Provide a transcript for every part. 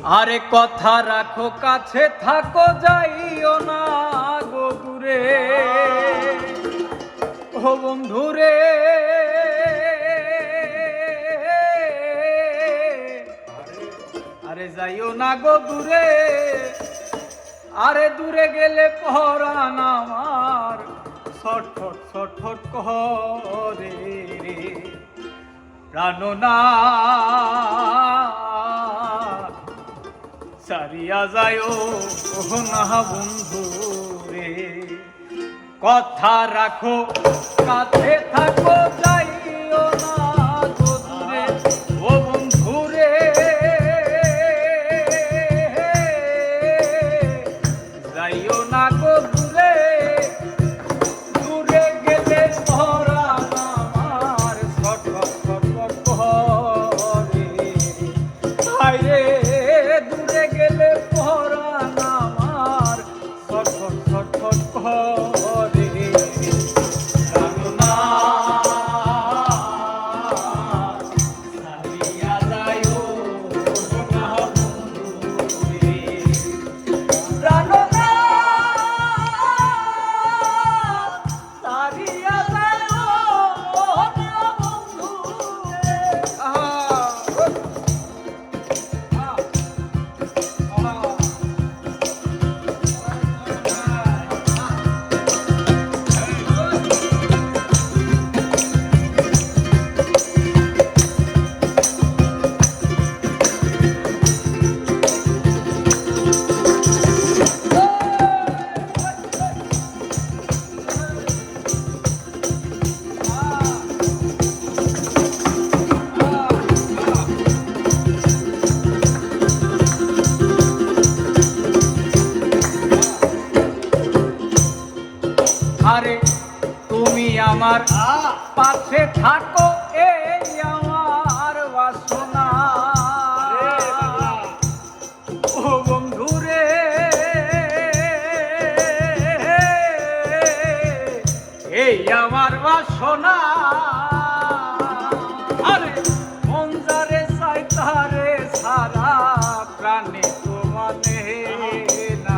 আরে কথা রাখো কাছে থাকো যাইও না গো দূরে ও বন্ধুরে আরে যাইও না গো দূরে আরে দূরে গেলে পরাণ আমার ছটফট ছটফট করে রে প্রাণনাথ সারিয়া যায়ও না বন্ধু রে কথা রাখো কাছে থাকো যাইও না গো দূরে ও বন্ধু রে যাইও না গো দূরে দূরে গেলে পরাণ আমার ছটফট ছটফট করে হায়রে দূরে গেলে পরাণ আমার ছটফট ছটফট করে আরে তুমি আমার পাশে থাকো এই আমার বাসনা ও বন্ধু রে এই আমার বাসনা আরে মন যারে চাই তারে সারা প্রাণে তো মানে না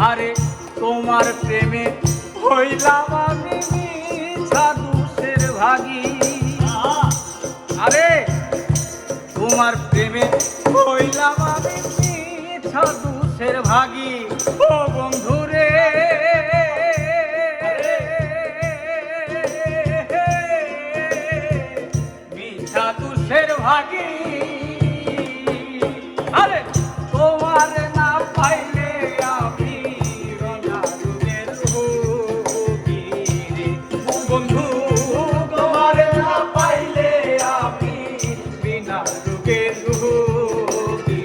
আরে তোমার প্রেমে হইলাম আমি মিছা দুষের ভাগী আরে তোমার প্রেমে হইলাম আমি মিছা দুষের ভাগী ও বন্ধু রে মিছা দুষের ভাগী আরে তোমার না পাইলে বন্ধু তোমার না পাইলে আমি বিনা রোগে রোগী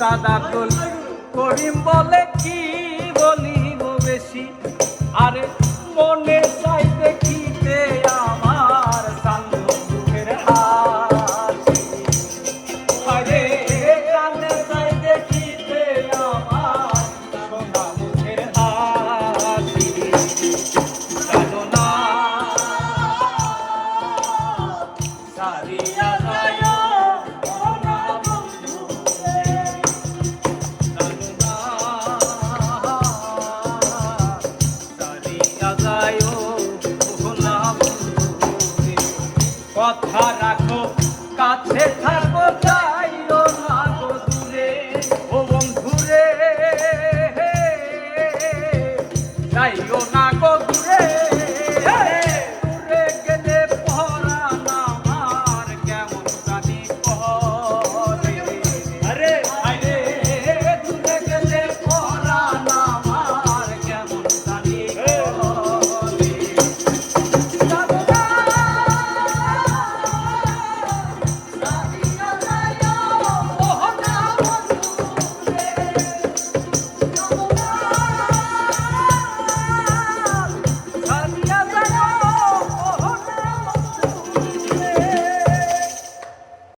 সাদাতুল করিম বলে কি বলিব বেশি, আরে মনে